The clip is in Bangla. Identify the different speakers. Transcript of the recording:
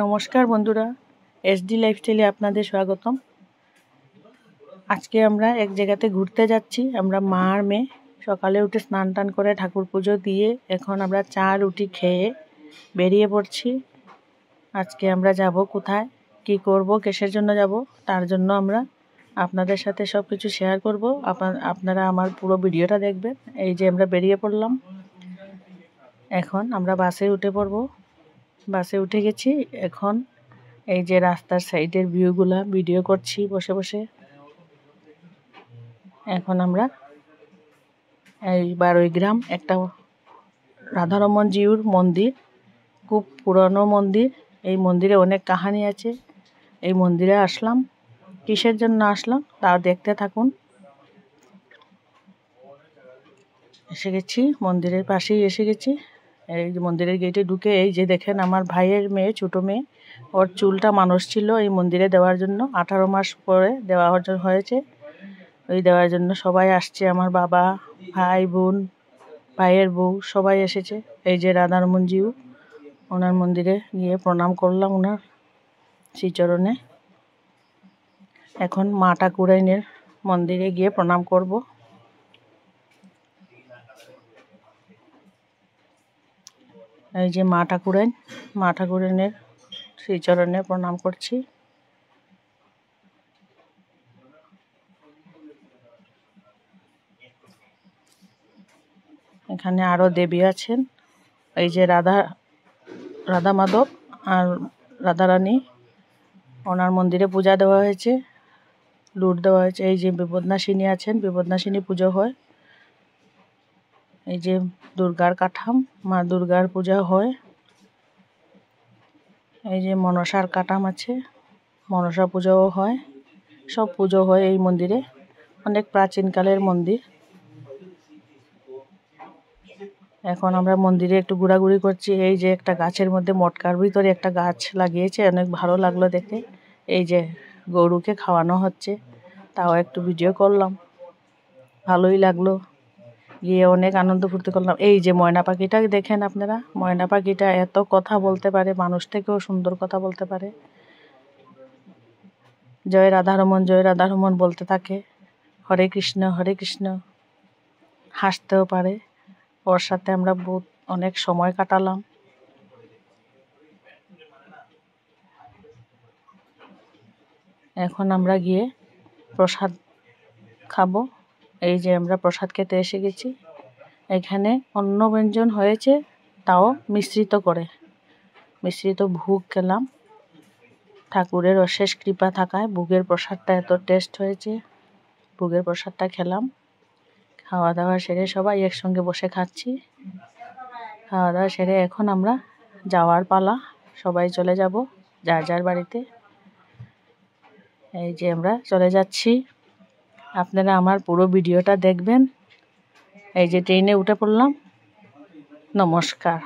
Speaker 1: নমস্কার বন্ধুরা, এসডি লাইফস্টাইলে আপনাদের স্বাগতম। আজকে আমরা এক জায়গাতে ঘুরতে যাচ্ছি। আমরা মা আর মেয়ে সকালে উঠে স্নান টান করে ঠাকুর পুজো দিয়ে এখন আমরা চা রুটি খেয়ে বেরিয়ে পড়ছি। আজকে আমরা যাব কোথায়, কি করব, কিসের জন্য যাব, তার জন্য আমরা আপনাদের সাথে সব কিছু শেয়ার করব। আপনারা আমার পুরো ভিডিওটা দেখবেন। এই যে আমরা বেরিয়ে পড়লাম, এখন আমরা বাসে উঠে পড়ব। বাসে উঠে গেছি। এখন এই যে রাস্তার সাইডের ভিউগুলা ভিডিও করছি বসে বসে। এখন আমরা এই বারৈগ্রাম একটা রাধারমন জিউর মন্দির, খুব পুরনো মন্দির। এই মন্দিরে অনেক কাহিনী আছে। এই মন্দিরে আসলাম, কিসের জন্য আসলাম তাও দেখতে থাকুন। এসে গেছি, মন্দিরের পাশেই এসে গেছি। এই যে মন্দিরের গেটে ঢুকে এই যে দেখেন আমার ভাইয়ের মেয়ে, ছোটো মেয়ে, ওর চুলটা মানুষ ছিল এই মন্দিরে দেওয়ার জন্য। 18 মাস পরে দেওয়া হয়েছে। ওই দেওয়ার জন্য সবাই আসছে, আমার বাবা, ভাই, বোন, ভাইয়ের বউ সবাই এসেছে। এই যে রাধারমন জিউ, ওনার মন্দিরে গিয়ে প্রণাম করলাম ওনার শ্রীচরণে। এখন মা ঠাকুরাইনের মন্দিরে গিয়ে প্রণাম করব। এই যে মা ঠাকুরাইনের শ্রীচরণে প্রণাম করছি। এখানে আরো দেবী আছেন। এই যে রাধা মাধব আর রাধারানী, ওনার মন্দিরে পূজা দেওয়া হয়েছে, লুট দেওয়া হয়েছে। এই যে বিপদনাশিনী আছেন, বিপদনাশিনী পুজো হয়। এই যে দুর্গার কাঠাম, মা দুর্গার পূজা হয়। এই যে মনসার কাঠাম আছে, মনসা পূজাও হয়। সব পুজো হয় এই মন্দিরে। অনেক প্রাচীনকালের মন্দির। এখন আমরা মন্দিরে একটু ঘোরাঘুরি করছি। এই যে একটা গাছের মধ্যে, মটকার ভিতরে একটা গাছ লাগিয়েছে, অনেক ভালো লাগলো দেখে। এই যে গরুকে খাওয়ানো হচ্ছে, তাও একটু ভিডিও করলাম, ভালোই লাগলো। গিয়ে অনেক আনন্দ ফুর্তি করলাম। এই যে ময়না পাখিটা দেখেন আপনারা, ময়না পাখিটা এত কথা বলতে পারে, মানুষ থেকেও সুন্দর কথা বলতে পারে। জয় রাধারমন বলতে থাকে, হরে কৃষ্ণ। হাসতেও পারে। ওর সাথে আমরা অনেক সময় কাটালাম। এখন আমরা গিয়ে প্রসাদ খাবো। এই যে আমরা প্রসাদ খেতে এসে গেছি। এখানে অন্ন ব্যঞ্জন হয়েছে, তাও মিশ্রিত ভোগ খেলাম। ঠাকুরের অশেষ কৃপা থাকায় ভোগের প্রসাদটা এত টেস্ট হয়েছে। ভোগের প্রসাদটা খেলাম। খাওয়া দাওয়া সেরে সবাই একসঙ্গে বসে খাচ্ছি। খাওয়া দাওয়া সেরে এখন আমরা যাওয়ার পালা, সবাই চলে যাব যার যার বাড়িতে। এই যে আমরা চলে যাচ্ছি। আপনারা আমার পুরো ভিডিওটা দেখবেন। এই যে ট্রেনে উঠে পড়লাম। নমস্কার।